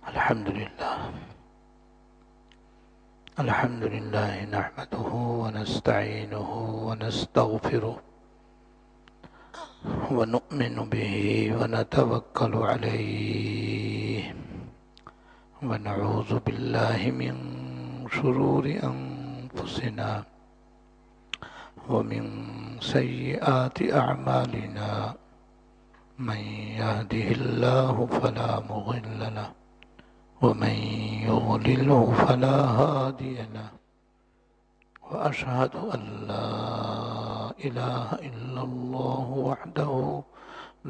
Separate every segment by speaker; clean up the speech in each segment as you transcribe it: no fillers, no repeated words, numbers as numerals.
Speaker 1: الحمد لله نحمده ونستعينه ونستغفره ونؤمن به ونتوكل عليه ونعوذ بالله من شرور أنفسنا ومن سيئات أعمالنا من يهده الله فلا مضل له ومن يضلله فلا هادي له وأشهد أن لا إله إلا الله وحده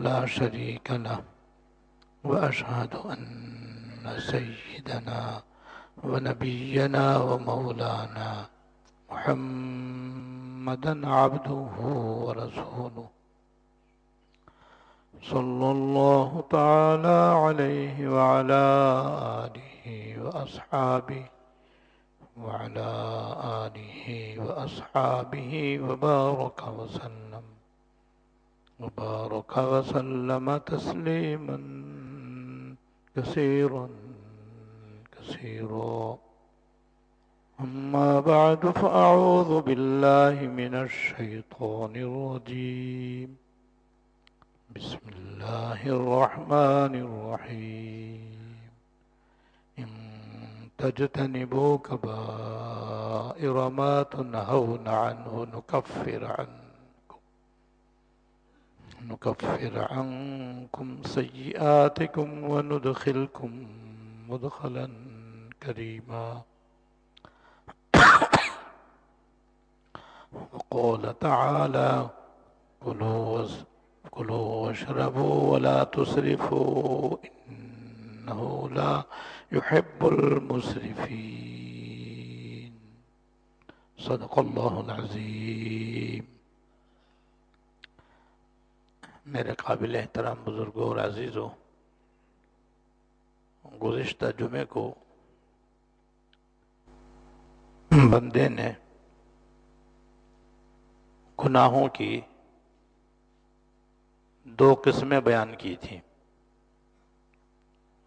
Speaker 1: لا شريك له وأشهد أن سيدنا ونبينا ومولانا محمدا عبده ورسوله صلى الله تعالى عليه وعلى آله وأصحابه وبارك وسلم تسليما كثيرا أما بعد فأعوذ بالله من الشيطان الرجيم بسم الله الرحمن الرحيم إن تجتنبوا كبائر ما تنهون عنه نكفر عنكم سيئاتكم وندخلكم مدخلا كريما وقال تعالى كلوا واشربوا ولا تسرفوا إنه لا يحب المسرفين صدق اللہ العظیم۔ میرے قابل احترام بزرگوں اور عزیزوں، گزشتہ جمعے کو بندے نے گناہوں کی دو قسمیں بیان کی تھیں۔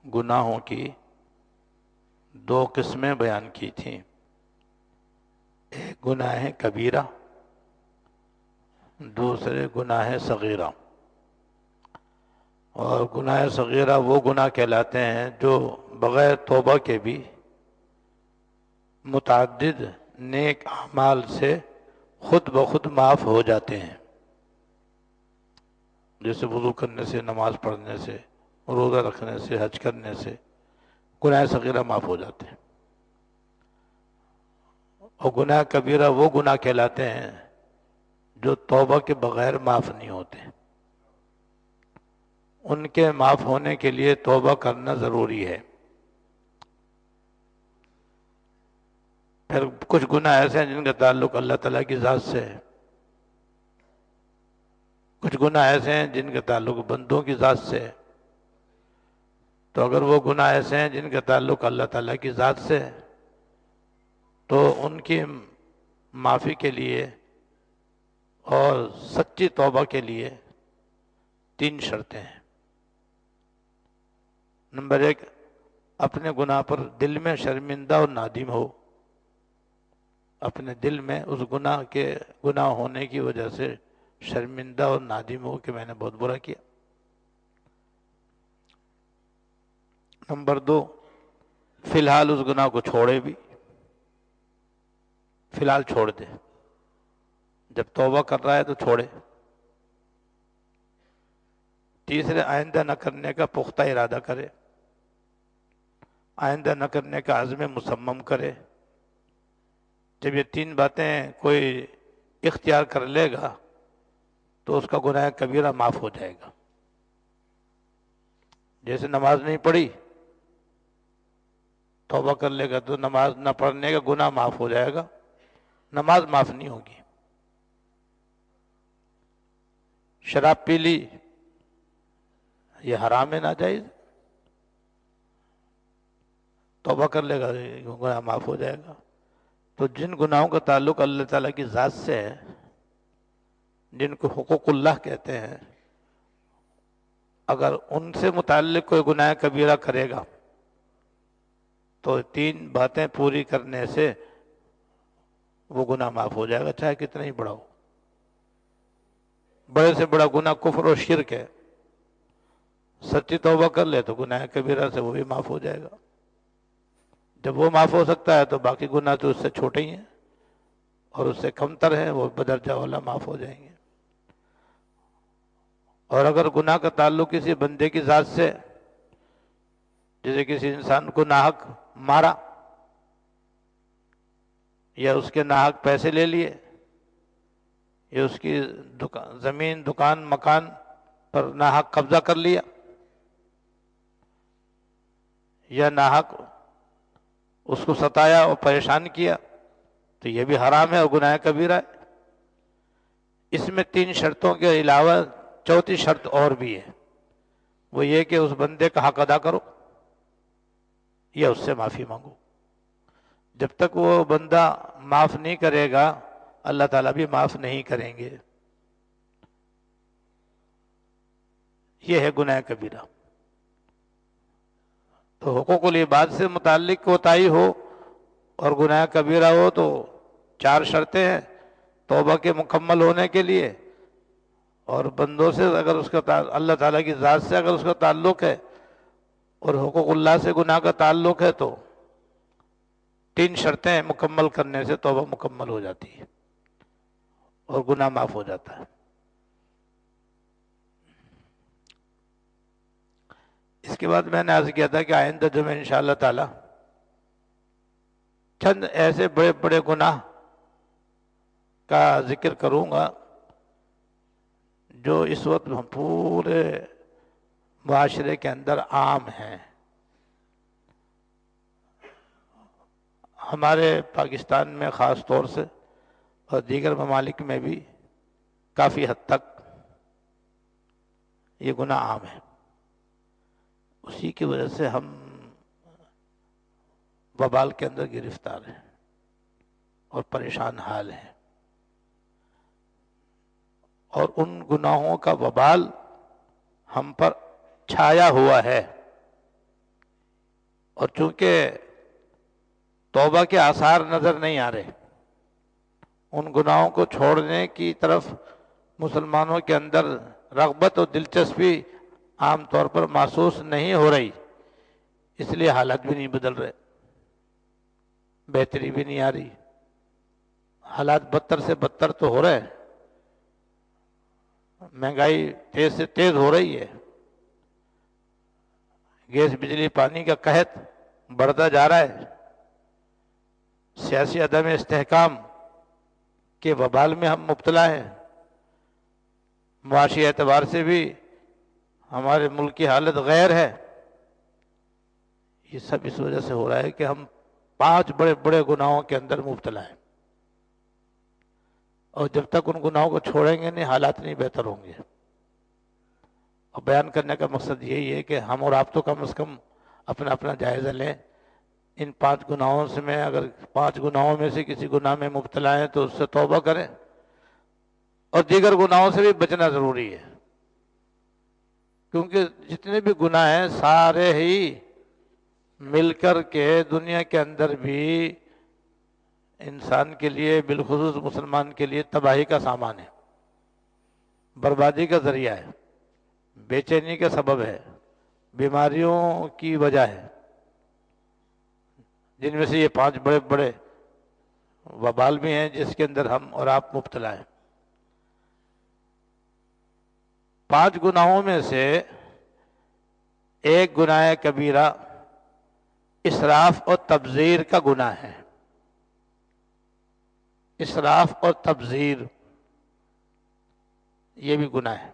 Speaker 1: گناہوں کی دو قسمیں بیان کی تھیں، ایک گناہ کبیرہ، دوسرے گناہ صغیرہ۔ اور گناہ صغیرہ وہ گناہ کہلاتے ہیں جو بغیر توبہ کے بھی متعدد نیک اعمال سے خود بخود معاف ہو جاتے ہیں، جیسے وضو کرنے سے، نماز پڑھنے سے، روزہ رکھنے سے، حج کرنے سے گناہ صغیرہ معاف ہو جاتے ہیں۔ اور گناہ کبیرہ وہ گناہ کہلاتے ہیں جو توبہ کے بغیر معاف نہیں ہوتے، ان کے معاف ہونے کے لیے توبہ کرنا ضروری ہے۔ پھر کچھ گناہ ایسے ہیں جن کا تعلق اللہ تعالیٰ کی ذات سے ہے، کچھ گناہ ایسے ہیں جن کا تعلق بندوں کی ذات سے ہے۔ تو اگر وہ گناہ ایسے ہیں جن کا تعلق اللہ تعالیٰ کی ذات سے ہے تو ان کی معافی کے لیے اور سچی توبہ کے لیے تین شرطیں ہیں۔ نمبر ایک، اپنے گناہ پر دل میں شرمندہ اور نادم ہو، اپنے دل میں اس گناہ ہونے کی وجہ سے شرمندہ اور نادم ہو کہ میں نے بہت برا کیا۔ نمبر دو، فی الحال اس گناہ کو چھوڑے بھی، فی الحال چھوڑ دے، جب توبہ کر رہا ہے تو چھوڑے۔ تیسرے، آئندہ نہ کرنے کا پختہ ارادہ کرے، آئندہ نہ کرنے کا عزم مصمم کرے۔ جب یہ تین باتیں کوئی اختیار کر لے گا تو اس کا گناہ کبیرہ معاف ہو جائے گا۔ جیسے نماز نہیں پڑھی، توبہ کر لے گا تو نماز نہ پڑھنے کا گناہ معاف ہو جائے گا، نماز معاف نہیں ہوگی۔ شراب پی لی، یہ حرام ہے، ناجائز، توبہ کر لے گا گناہ معاف ہو جائے گا۔ تو جن گناہوں کا تعلق اللہ تعالیٰ کی ذات سے ہے، جن کو حقوق اللہ کہتے ہیں، اگر ان سے متعلق کوئی گناہ کبیرہ کرے گا تو 3 باتیں پوری کرنے سے وہ گناہ معاف ہو جائے گا، چاہے کتنا ہی بڑا ہو۔ بڑے سے بڑا گناہ کفر و شرک ہے، سچی توبہ کر لے تو گناہ کبیرہ سے وہ بھی معاف ہو جائے گا۔ جب وہ معاف ہو سکتا ہے تو باقی گناہ تو اس سے چھوٹے ہی ہیں اور اس سے کمتر ہیں، وہ بدرجہ اولا معاف ہو جائیں گے۔ اور اگر گناہ کا تعلق کسی بندے کی ذات سے، جیسے کسی انسان کو ناحق مارا یا اس کے ناحق پیسے لے لیے یا اس کی زمین دکان مکان پر ناحق قبضہ کر لیا یا ناحق اس کو ستایا اور پریشان کیا، تو یہ بھی حرام ہے اور گناہ کبیرہ ہے۔ اس میں 3 شرطوں کے علاوہ 4تھی شرط اور بھی ہے، وہ یہ کہ اس بندے کا حق ادا کرو یا اس سے معافی مانگو۔ جب تک وہ بندہ معاف نہیں کرے گا اللہ تعالیٰ بھی معاف نہیں کریں گے۔ یہ ہے گناہ کبیرہ۔ تو حقوق العباد سے متعلق کوتاہی ہو اور گناہ کبیرہ ہو تو 4 شرطیں ہیں توبہ کے مکمل ہونے کے لیے، اور بندوں سے اگر اس کا اللہ تعالیٰ کی ذات سے اگر اس کا تعلق ہے اور حقوق اللہ سے گناہ کا تعلق ہے تو 3 شرطیں مکمل کرنے سے توبہ مکمل ہو جاتی ہے اور گناہ معاف ہو جاتا ہے۔ اس کے بعد میں نے عرض کیا تھا کہ آئندہ جو میں انشاءاللہ تعالی چند ایسے بڑے بڑے گناہ کا ذکر کروں گا جو اس وقت ہم پورے معاشرے کے اندر عام ہیں، ہمارے پاکستان میں خاص طور سے اور دیگر ممالک میں بھی کافی حد تک یہ گناہ عام ہے۔ اسی کی وجہ سے ہم وبال کے اندر گرفتار ہیں اور پریشان حال ہیں، اور ان گناہوں کا وبال ہم پر چھایا ہوا ہے، اور چونکہ توبہ کے آثار نظر نہیں آ رہے، ان گناہوں کو چھوڑنے کی طرف مسلمانوں کے اندر رغبت اور دلچسپی عام طور پر محسوس نہیں ہو رہی، اس لیے حالات بھی نہیں بدل رہے، بہتری بھی نہیں آ رہی، حالات بدتر سے بدتر تو ہو رہے ہیں، مہنگائی تیز سے تیز ہو رہی ہے، گیس بجلی پانی کا قحط بڑھتا جا رہا ہے، سیاسی عدم استحکام کے وبال میں ہم مبتلا ہیں، معاشی اعتبار سے بھی ہمارے ملک کی حالت غیر ہے۔ یہ سب اس وجہ سے ہو رہا ہے کہ ہم 5 بڑے بڑے گناہوں کے اندر مبتلا ہیں، اور جب تک ان گناہوں کو چھوڑیں گے نہیں حالات نہیں بہتر ہوں گے۔ اور بیان کرنے کا مقصد یہی ہے کہ ہم اور آپ تو کم از کم اپنا اپنا جائزہ لیں، ان 5 گناہوں سے میں اگر 5 گناہوں میں سے کسی گناہ میں مبتلا ہیں تو اس سے توبہ کریں، اور دیگر گناہوں سے بھی بچنا ضروری ہے، کیونکہ جتنے بھی گناہ ہیں سارے ہی مل کر کے دنیا کے اندر بھی انسان کے لیے بالخصوص مسلمان کے لیے تباہی کا سامان ہے، بربادی کا ذریعہ ہے، بے چینی کا سبب ہے، بیماریوں کی وجہ ہے، جن میں سے یہ 5 بڑے بڑے وبال بھی ہیں جس کے اندر ہم اور آپ مبتلا ہیں۔ 5 گناہوں میں سے ایک گناہ کبیرہ اسراف اور تبذیر کا گناہ ہے۔ اسراف اور تبذیر یہ بھی گناہ ہے۔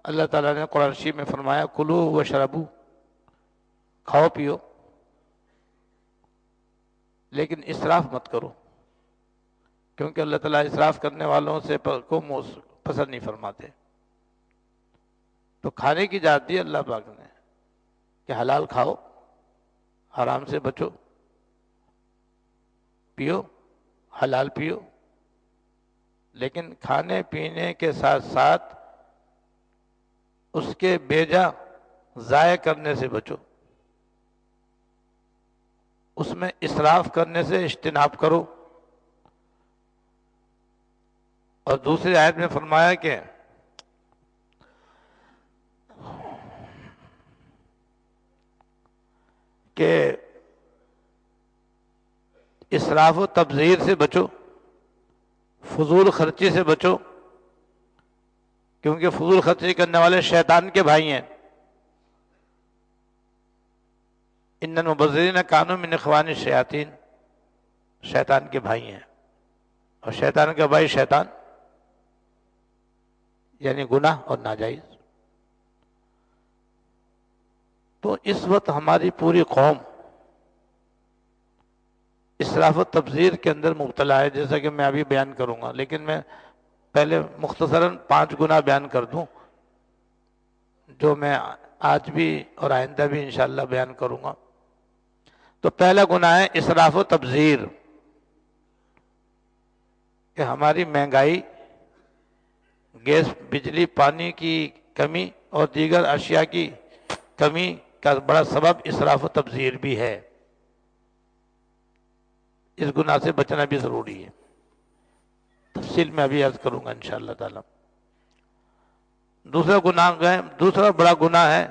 Speaker 1: اللہ تعالیٰ نے قرآن شریف میں فرمایا کلو وشربو، کھاؤ پیو لیکن اسراف مت کرو، کیونکہ اللہ تعالیٰ اسراف کرنے والوں سے کو پسند نہیں فرماتے۔ تو کھانے کی اجازت دی اللہ پاک نے کہ حلال کھاؤ، حرام سے بچو، پیو حلال پیو، لیکن کھانے پینے کے ساتھ ساتھ اس کے بیجا ضائع کرنے سے بچو۔ اس میں اسراف کرنے سے اجتناب کرو۔ اور دوسری آیت میں فرمایا کہ اسراف و تبذیر سے بچو، فضول خرچی سے بچو، کیونکہ فضول خرچی کرنے والے شیطان کے بھائی ہیں۔ ان المبذرین کانوا من اخوان الشیاطین، شیطان کے بھائی ہیں، اور شیطان کا بھائی شیطان یعنی گناہ اور ناجائز۔ تو اس وقت ہماری پوری قوم اسراف و تبذیر کے اندر مبتلا ہے، جیسا کہ میں ابھی بیان کروں گا، لیکن میں پہلے مختصراً 5 گناہ بیان کر دوں جو میں آج بھی اور آئندہ بھی انشاءاللہ بیان کروں گا۔ تو پہلا گناہ ہے اسراف و تبذیر، کہ ہماری مہنگائی، گیس، بجلی، پانی کی کمی اور دیگر اشیاء کی کمی کا بڑا سبب اسراف و تبذیر بھی ہے۔ اس گناہ سے بچنا بھی ضروری ہے، تفصیل میں ابھی عرض کروں گا انشاءاللہ تعالی۔ دوسرا بڑا گناہ ہے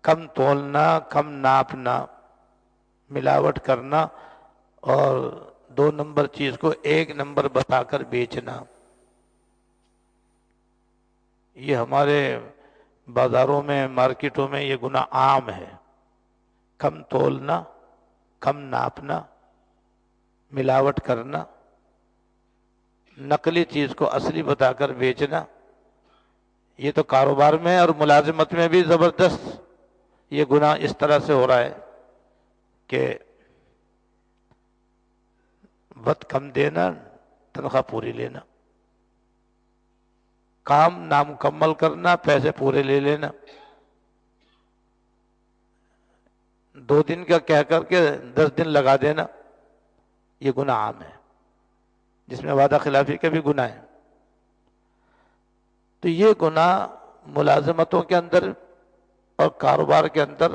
Speaker 1: کم تولنا، کم ناپنا، ملاوٹ کرنا، اور 2 نمبر چیز کو 1 نمبر بتا کر بیچنا۔ یہ ہمارے بازاروں میں، مارکیٹوں میں یہ گناہ عام ہے، کم تولنا، کم ناپنا، ملاوٹ کرنا، نقلی چیز کو اصلی بتا کر بیچنا۔ یہ تو کاروبار میں اور ملازمت میں بھی زبردست یہ گناہ اس طرح سے ہو رہا ہے کہ وقت کم دینا، تنخواہ پوری لینا، کام نامکمل کرنا، پیسے پورے لے لینا، 2 دن کا کہہ کر کے 10 دن لگا دینا، یہ گناہ عام ہے، جس میں وعدہ خلافی کا بھی گناہ ہے۔ تو یہ گناہ ملازمتوں کے اندر اور کاروبار کے اندر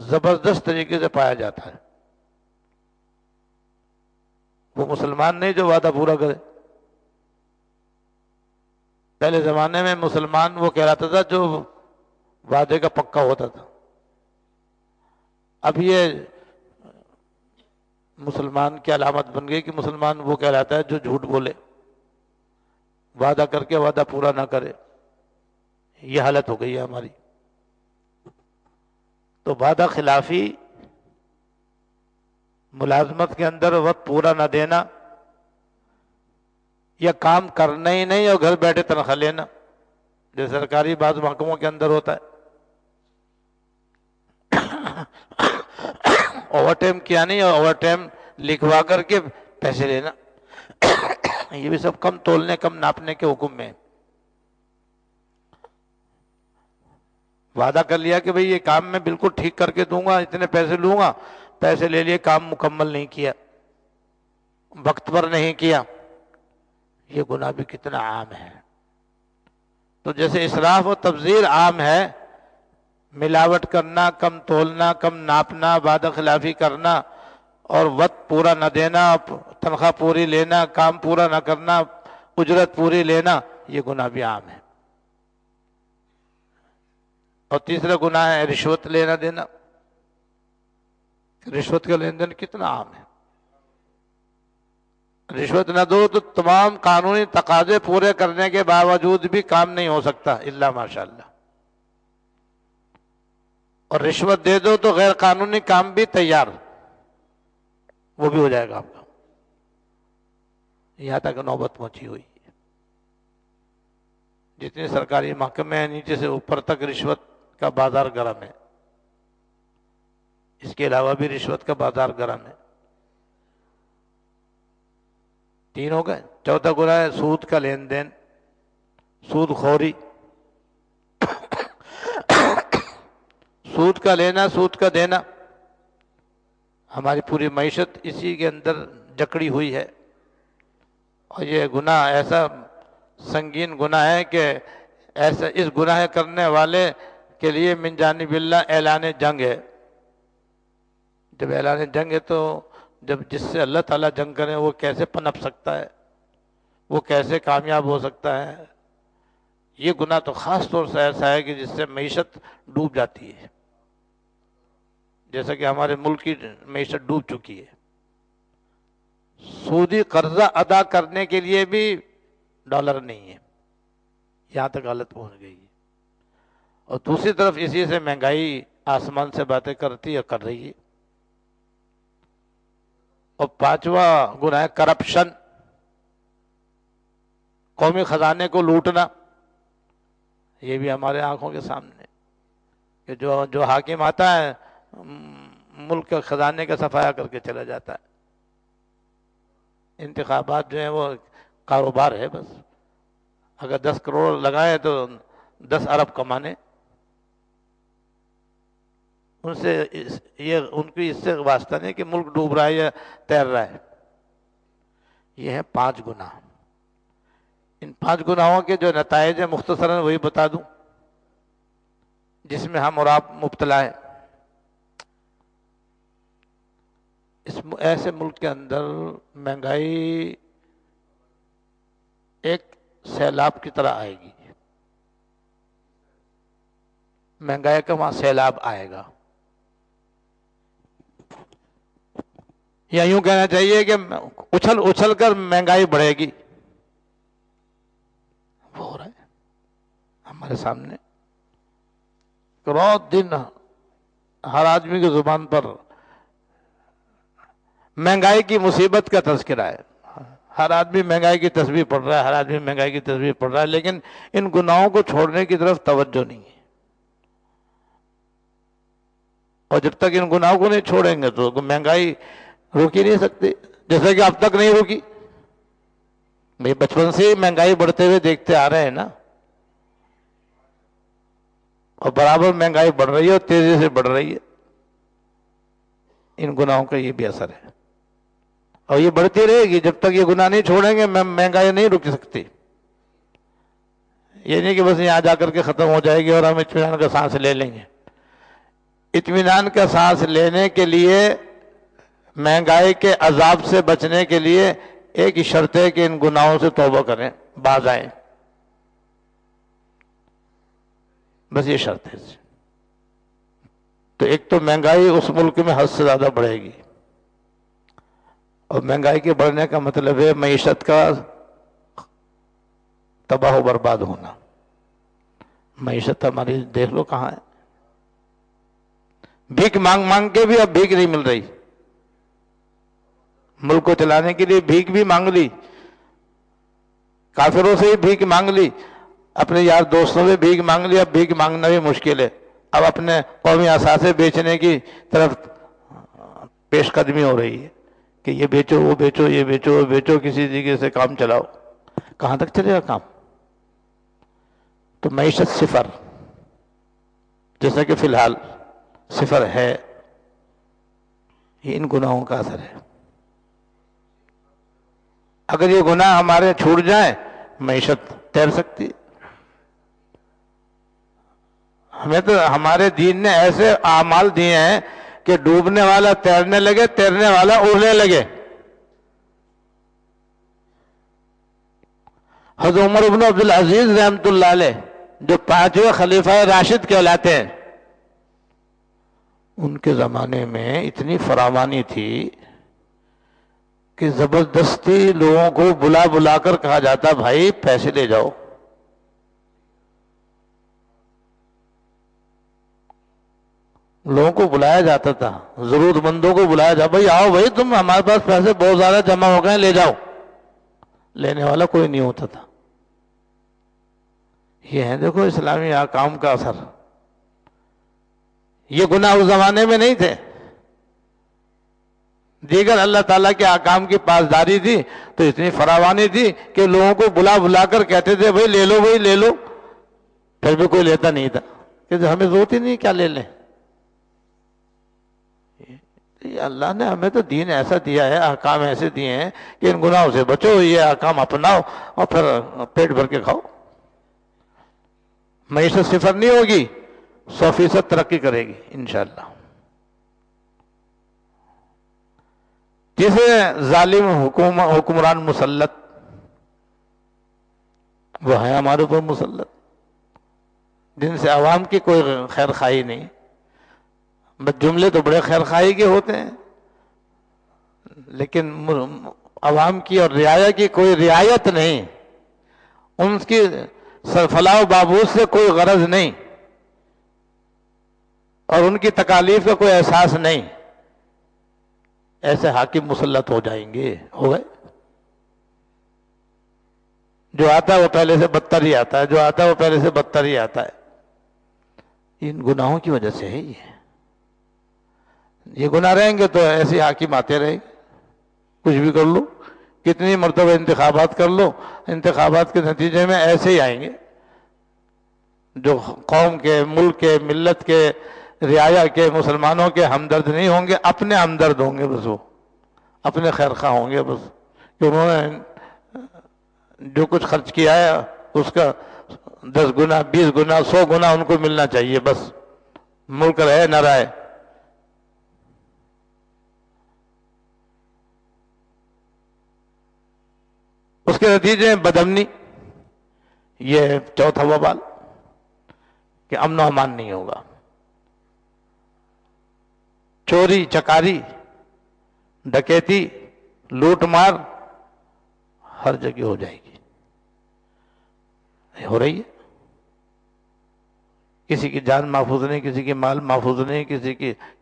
Speaker 1: زبردست طریقے سے پایا جاتا ہے۔ وہ مسلمان نہیں جو وعدہ پورا کرے۔ پہلے زمانے میں مسلمان وہ کہلاتا تھا جو وعدے کا پکا ہوتا تھا۔ اب یہ مسلمان کی علامت بن گئی کہ مسلمان وہ کہلاتا ہے جو جھوٹ بولے، وعدہ کر کے وعدہ پورا نہ کرے۔ یہ حالت ہو گئی ہے ہماری۔ تو وعدہ خلافی، ملازمت کے اندر وقت پورا نہ دینا، یا کام کرنا ہی نہیں اور گھر بیٹھے تنخواہ لینا، جو سرکاری بعض محکموں کے اندر ہوتا ہے۔ اوور ٹائم کیا نہیں، اور اوور ٹائم لکھوا کر کے پیسے لینا، یہ بھی سب کم تولنے، کم ناپنے کے حکم میں ہے۔ وعدہ کر لیا کہ بھئی یہ کام میں بالکل ٹھیک کر کے دوں گا، اتنے پیسے لوں گا، پیسے لے لیے، کام مکمل نہیں کیا، وقت پر نہیں کیا، یہ گناہ بھی کتنا عام ہے۔ تو جیسے اسراف و تبذیر عام ہے، ملاوٹ کرنا، کم تولنا، کم ناپنا، وعدہ خلافی کرنا، اور وقت پورا نہ دینا، تنخواہ پوری لینا، کام پورا نہ کرنا، اجرت پوری لینا، یہ گناہ بھی عام ہے۔ اور تیسرا گناہ ہے رشوت لینا دینا۔ رشوت کا لین دین کتنا عام ہے۔ رشوت نہ دو تو تمام قانونی تقاضے پورے کرنے کے باوجود بھی کام نہیں ہو سکتا الا ماشاءاللہ، اور رشوت دے دو تو غیر قانونی کام بھی تیار، وہ بھی ہو جائے گا آپ کا۔ یہاں تک نوبت پہنچی ہوئی ہے۔ جتنے سرکاری محکمے ہیں نیچے سے اوپر تک رشوت کا بازار گرم ہے۔ اس کے علاوہ بھی رشوت کا بازار گرم ہے۔ 3 ہو گئے۔ چوتھا گناہ ہے سود کا لین دین، سود خوری، سود کا لینا، سود کا دینا۔ ہماری پوری معیشت اسی کے اندر جکڑی ہوئی ہے، اور یہ گناہ ایسا سنگین گناہ ہے کہ ایسا اس گناہ کرنے والے کے لیے من جانب اللہ اعلان جنگ ہے۔ جب اعلان جنگ ہے تو جب جس سے اللہ تعالیٰ جنگ کرے وہ کیسے پنپ سکتا ہے، وہ کیسے کامیاب ہو سکتا ہے؟ یہ گناہ تو خاص طور سے ایسا ہے کہ جس سے معیشت ڈوب جاتی ہے، جیسا کہ ہمارے ملک کی معیشت ڈوب چکی ہے۔ سودی قرضہ ادا کرنے کے لیے بھی ڈالر نہیں ہے، یہاں تک حالت پہنچ گئی ہے۔ اور دوسری طرف اسی سے مہنگائی آسمان سے باتیں کرتی ہے، کر رہی ہے۔ اور پانچواں گناہ ہے کرپشن، قومی خزانے کو لوٹنا۔ یہ بھی ہمارے آنکھوں کے سامنے کہ جو حاکم آتا ہے ملک کے خزانے کا صفایا کر کے چلا جاتا ہے۔ انتخابات جو ہیں وہ کاروبار ہے، بس اگر 10 کروڑ لگائیں تو 10 ارب کمانے۔ ان کی اس سے واسطہ نہیں کہ ملک ڈوب رہا ہے یا تیر رہا ہے۔ یہ ہیں 5 گناہ۔ ان 5 گناہوں کے جو نتائج ہیں مختصراً وہی بتا دوں جس میں ہم اور آپ مبتلا ہیں۔ ایسے ملک کے اندر مہنگائی ایک سیلاب کی طرح آئے گی، مہنگائی کا وہاں سیلاب آئے گا، یا یوں کہنا چاہیے کہ اچھل اچھل کر مہنگائی بڑھے گی۔ وہ ہو رہا ہے ہمارے سامنے، رات دن ہر آدمی کی زبان پر مہنگائی کی مصیبت کا تذکرہ ہے۔ ہر آدمی مہنگائی کی تسبیح پڑھ رہا ہے، ہر آدمی مہنگائی کی تسبیح پڑھ رہا ہے، لیکن ان گناہوں کو چھوڑنے کی طرف توجہ نہیں ہے۔ اور جب تک ان گناہوں کو نہیں چھوڑیں گے تو مہنگائی روک ہی نہیں سکتی، جیسے کہ اب تک نہیں روکی۔ بھئی بچپن سے ہی مہنگائی بڑھتے ہوئے دیکھتے آ رہے ہیں نا، اور برابر مہنگائی بڑھ رہی ہے اور تیزی سے بڑھ رہی ہے۔ ان گناہوں کا یہ بھی اثر ہے، اور یہ بڑھتی رہے گی جب تک یہ گناہ نہیں چھوڑیں گے، مہنگائی نہیں رک سکتی۔ یہ نہیں کہ بس یہاں جا کر کے ختم ہو جائے گی اور ہم اطمینان کا سانس لے لیں گے۔ اطمینان کا سانس لینے کے لیے، مہنگائی کے عذاب سے بچنے کے لیے ایک ہی شرط ہے کہ ان گناہوں سے توبہ کریں، باز آئیں، بس یہ شرط ہے۔ تو ایک تو مہنگائی اس ملک میں حد سے زیادہ بڑھے گی، اور مہنگائی کے بڑھنے کا مطلب ہے معیشت کا تباہ و برباد ہونا۔ معیشت ہماری دیکھ لو کہاں ہے، بھیک مانگ مانگ کے بھی اب بھیک نہیں مل رہی۔ ملک کو چلانے کے لیے بھیک بھی مانگ لی، کافروں سے ہی بھیک مانگ لی، اپنے یار دوستوں سے بھیک مانگ لی، اب بھیک مانگنا بھی مشکل ہے۔ اب اپنے قومی اثاثے بیچنے کی طرف پیش قدمی ہو رہی ہے کہ یہ بیچو، وہ بیچو، یہ بیچو، وہ بیچو، کسی طریقے سے کام چلاؤ۔ کہاں تک چلے گا کام؟ تو معیشت صفر، جیسا کہ فی الحال صفر ہے، یہ ان گناہوں کا اثر ہے۔ اگر یہ گناہ ہمارے چھوٹ جائیں معیشت تیر سکتی۔ ہمیں تو ہمارے دین نے ایسے اعمال دیے ہیں کہ ڈوبنے والا تیرنے لگے، تیرنے والا اڑنے لگے۔ حضرت عمر بن عبدالعزیز رحمۃ اللہ علیہ جو 5ویں خلیفہ راشد کہلاتے ہیں، ان کے زمانے میں اتنی فراوانی تھی کہ زبردستی لوگوں کو بلا بلا کر کہا جاتا بھائی پیسے لے جاؤ۔ لوگوں کو بلایا جاتا تھا، ضرورت مندوں کو بلایا جاتا، بھائی آؤ بھائی تم، ہمارے پاس پیسے بہت زیادہ جمع ہو گئے، لے جاؤ۔ لینے والا کوئی نہیں ہوتا تھا۔ یہ ہے دیکھو اسلامی احکام کا اثر۔ یہ گناہ اس زمانے میں نہیں تھے، دیگر اللہ تعالیٰ کے احکام کی پاسداری تھی، تو اتنی فراوانی تھی کہ لوگوں کو بلا بلا کر کہتے تھے بھائی لے لو، بھائی لے لو، پھر بھی کوئی لیتا نہیں تھا کہ ہمیں ضرورت ہی نہیں، کیا لے لیں۔ اللہ نے ہمیں تو دین ایسا دیا ہے، احکام ایسے دیے ہیں کہ ان گناہوں سے بچو، یہ احکام اپناؤ اور پھر پیٹ بھر کے کھاؤ۔ معیشت صفر نہیں ہوگی، 100% ترقی کرے گی انشاءاللہ۔ تیسرے ظالم حکمران مسلط، وہ ہے ہمارے اوپر مسلط، جن سے عوام کی کوئی خیر خواہی نہیں. بس جملے تو بڑے خیر خواہی کے ہوتے ہیں، لیکن عوام کی اور رعایا کی کوئی رعایت نہیں، ان کی فلاح و بہبود سے کوئی غرض نہیں، اور ان کی تکالیف کا کوئی احساس نہیں. ایسے حاکم مسلط ہو جائیں گے، ہو گئے. جو آتا ہے وہ پہلے سے بدتر ہی آتا ہے، جو آتا ہے وہ پہلے سے بدتر ہی آتا ہے. ان گناہوں کی وجہ سے ہے یہ گناہ رہیں گے تو ایسے حاکم آتے رہیں گے. کچھ بھی کر لو، کتنی مرتبہ انتخابات کر لو، انتخابات کے نتیجے میں ایسے ہی آئیں گے جو قوم کے، ملک کے، ملت کے، رعایا کے، مسلمانوں کے ہمدرد نہیں ہوں گے، اپنے ہمدرد ہوں گے. بس وہ اپنے خیر خواہ ہوں گے، بس کہ انہوں نے جو کچھ خرچ کیا ہے اس کا 10 گنا، 20 گنا، 100 گنا ان کو ملنا چاہیے. بس ملک رہے نہ رہے. اس کے نتیجے میں بدامنی، یہ چوتھا وبال کہ امن و امان نہیں ہوگا. چوری چکاری، ڈکیتی، لوٹ مار ہر جگہ ہو جائے گی، ہو رہی ہے. کسی کی جان محفوظ نہیں، کسی کی مال محفوظ نہیں،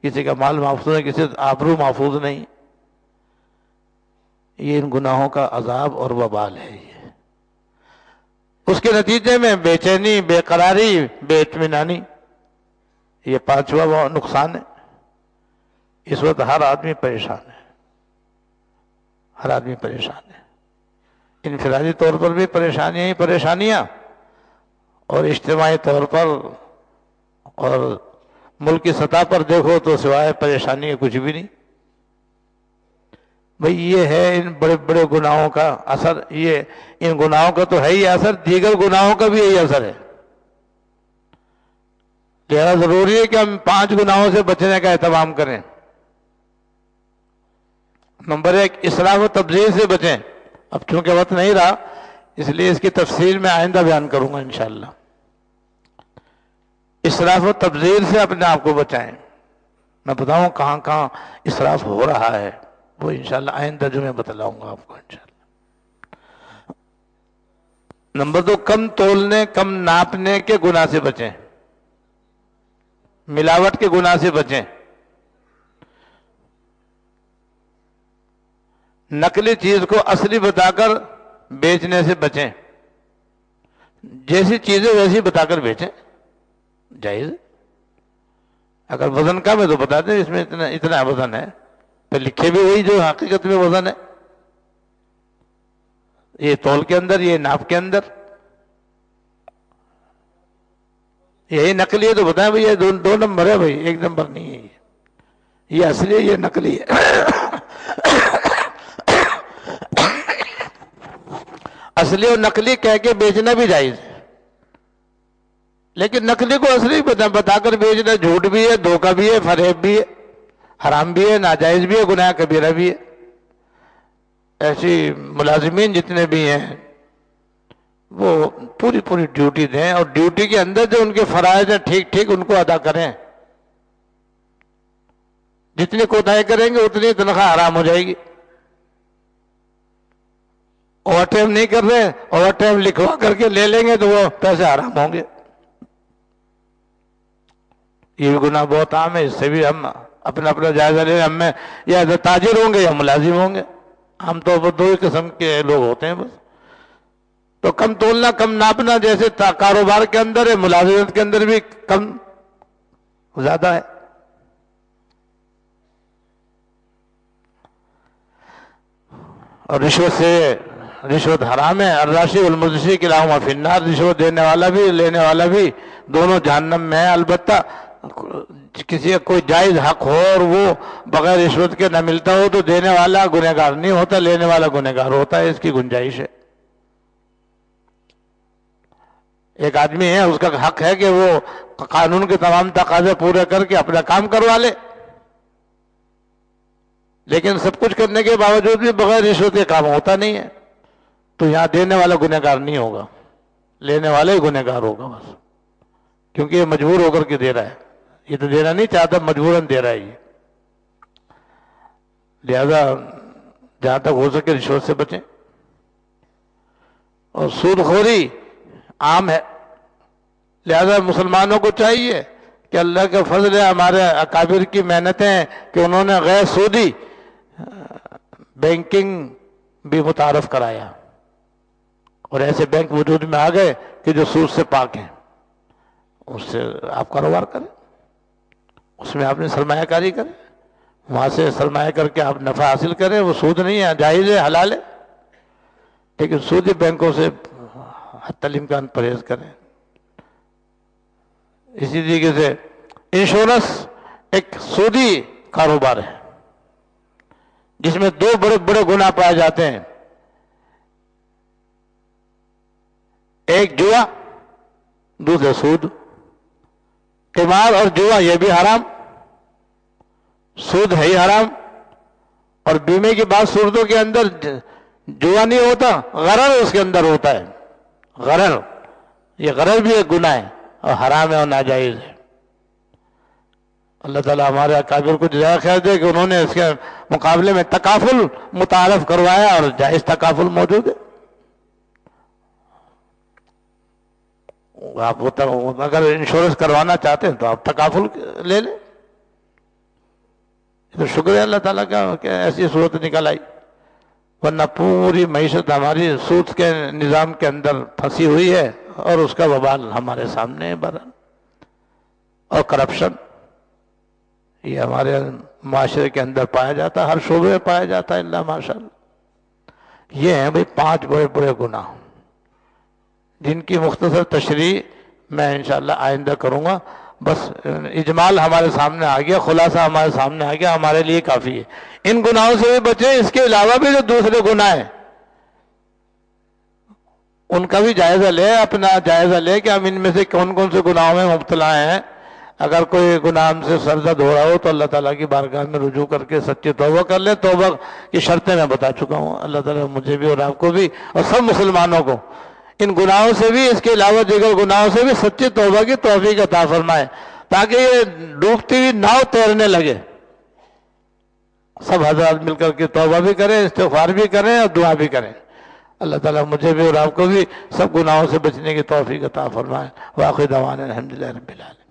Speaker 1: کسی کا مال محفوظ نہیں، کسی کا آبرو محفوظ نہیں. یہ ان گناہوں کا عذاب اور وبال ہے. یہ اس کے نتیجے میں بے چینی، بے قراری، بے اطمینانی، یہ 5واں نقصان ہے. اس وقت ہر آدمی پریشان ہے، ہر آدمی پریشان ہے. انفرادی طور پر بھی پریشانیاں ہی پریشانیاں، اور اجتماعی طور پر اور ملک کی سطح پر دیکھو تو سوائے پریشانی کے کچھ بھی نہیں. بھئی یہ ہے ان بڑے بڑے گناہوں کا اثر. یہ ان گناہوں کا تو ہے ہی اثر، دیگر گناہوں کا بھی یہی اثر ہے. لہذا ضروری ہے کہ ہم 5 گناہوں سے بچنے کا اہتمام کریں. نمبر 1، اسراف و تبذیر سے بچیں. اب چونکہ وقت نہیں رہا اس لیے اس کی تفصیل میں آئندہ بیان کروں گا انشاءاللہ. اسراف و تبذیر سے اپنے آپ کو بچائیں. میں بتاؤں کہاں کہاں اسراف ہو رہا ہے، وہ انشاءاللہ آئندہ جو میں بتلاؤں گا آپ کو انشاءاللہ. نمبر 2، کم تولنے، کم ناپنے کے گناہ سے بچیں، ملاوٹ کے گناہ سے بچیں. نقلی چیز کو اصلی بتا کر بیچنے سے بچیں. جیسی چیزیں ویسی بتا کر بیچیں، جائز. اگر وزن کم ہے تو بتا دیں اس میں اتنا وزن ہے، تو لکھے بھی وہی جو حقیقت میں وزن ہے. یہ تول کے اندر، یہ ناپ کے اندر. یہی نقلی ہے تو بتائیں بھائی یہ 2 نمبر ہے، بھائی 1 نمبر نہیں ہے. یہ اصلی ہے، یہ نقلی ہے. اصلی اور نقلی کہہ کے بیچنا بھی جائز ہے، لیکن نقلی کو اصلی بتا کر بیچنا جھوٹ بھی ہے، دھوکہ بھی ہے، فریب بھی ہے، حرام بھی ہے، ناجائز بھی ہے، گناہ کبیرہ بھی ہے. ایسی ملازمین جتنے بھی ہیں وہ پوری ڈیوٹی دیں، اور ڈیوٹی کے اندر جو ان کے فرائض ہیں ٹھیک ان کو ادا کریں. جتنی کوتاہی کریں گے اتنی تنخواہ حرام ہو جائے گی. اوور ٹائم نہیں کر رہے، اوور ٹائم لکھوا کر کے لے لیں گے تو وہ پیسے حرام ہوں گے. یہ بھی گناہ بہت عام ہے. اس سے بھی ہم اپنا جائزہ لیں. ہم میں یا تاجر ہوں گے یا ملازم ہوں گے. عام طور پر 2 ہی قسم کے لوگ ہوتے ہیں بس. تو کم تولنا، کم ناپنا، جیسے کاروبار کے اندر ہے، ملازمت کے اندر بھی کم زیادہ ہے. اور رشوت حرام ہے. الراشی والمرتشی کلاہما فی النار. رشوت دینے والا بھی لینے والا بھی دونوں جہنم میں ہے. البتہ کسی کا کوئی جائز حق ہو اور وہ بغیر رشوت کے نہ ملتا ہو تو دینے والا گنہگار نہیں ہوتا، لینے والا گنہگار ہوتا ہے. اس کی گنجائش ہے. ایک آدمی ہے، اس کا حق ہے کہ وہ قانون کے تمام تقاضے پورے کر کے اپنا کام کروا لے. لیکن سب کچھ کرنے کے باوجود بھی بغیر رشوت کے کام ہوتا نہیں ہے. تو یہاں دینے والا گنہگار نہیں ہوگا، لینے والا ہی گنہگار ہوگا بس، کیونکہ یہ مجبور ہو کر کے دے رہا ہے. یہ تو دینا نہیں چاہتا، مجبوراً دے رہا ہے یہ. لہذا جہاں تک ہو سکے رشوت سے بچیں. اور سود خوری عام ہے، لہذا مسلمانوں کو چاہیے کہ اللہ کا فضل ہے، ہمارے اکابر کی محنتیں کہ انہوں نے غیر سودی بینکنگ بھی متعارف کرایا، اور ایسے بینک وجود میں آ گئے کہ جو سود سے پاک ہیں. اس سے آپ کاروبار کریں، اس میں آپ نے سرمایہ کاری کریں، وہاں سے سرمایہ کر کے آپ نفع حاصل کریں. وہ سود نہیں ہے، جائز ہے، حلال ہے، لیکن سودی بینکوں سے حتی الامکان پرہیز کریں. اسی طریقے سے انشورنس ایک سودی کاروبار ہے جس میں دو بڑے بڑے گناہ پائے جاتے ہیں. ایک جوا، دوسرا سود. قمار اور جوا یہ بھی حرام، سود ہے ہی حرام. اور بیمے کی بات صورتوں کے اندر جوا نہیں ہوتا، غرر اس کے اندر ہوتا ہے. غرر، یہ غرر بھی ایک گناہ ہے اور حرام ہے اور ناجائز ہے. اللہ تعالیٰ ہمارے اکابر کو جزائے خیر دے کہ انہوں نے اس کے مقابلے میں تکافل متعارف کروایا، اور جائز تکافل موجود ہے. آپ اگر انشورنس کروانا چاہتے ہیں تو آپ تکافل لے لیں. تو شکر ہے اللہ تعالیٰ کا کہ ایسی صورت نکل آئی، ورنہ پوری معیشت ہماری سود کے نظام کے اندر پھنسی ہوئی ہے، اور اس کا وبال ہمارے سامنے ہے برہن. اور کرپشن یہ ہمارے معاشرے کے اندر پایا جاتا ہے، ہر شعبے میں پایا جاتا ہے اللہ ماشاءاللہ. یہ ہیں بھئی 5 بڑے بڑے گناہ جن کی مختصر تشریح میں انشاءاللہ آئندہ کروں گا. بس اجمال ہمارے سامنے آ گیا، خلاصہ ہمارے سامنے آ گیا، ہمارے لیے کافی ہے. ان گناہوں سے بھی بچیں. اس کے علاوہ بھی جو دوسرے گناہ ہیں ان کا بھی جائزہ لے، اپنا جائزہ لے کہ ہم ان میں سے کون کون سے گناہوں میں مبتلا ہیں. اگر کوئی گناہ ہم سے سرزد ہو رہا ہو تو اللہ تعالیٰ کی بارگاہ میں رجوع کر کے سچی توبہ کر لیں. توبہ کی شرطیں میں بتا چکا ہوں. اللہ تعالیٰ مجھے بھی اور آپ کو بھی اور سب مسلمانوں کو ان گناہوں سے بھی، اس کے علاوہ دیگر گناہوں سے بھی سچی توبہ کی توفیق عطا فرمائے، تاکہ یہ ڈوبتی ہوئی ناؤ تیرنے لگے. سب حضرات مل کر کے توبہ بھی کریں، استغفار بھی کریں اور دعا بھی کریں. اللہ تعالیٰ مجھے بھی اور آپ کو بھی سب گناہوں سے بچنے کی توفیق عطا فرمائے. واخر دعوانا الحمدللہ رب العالمین.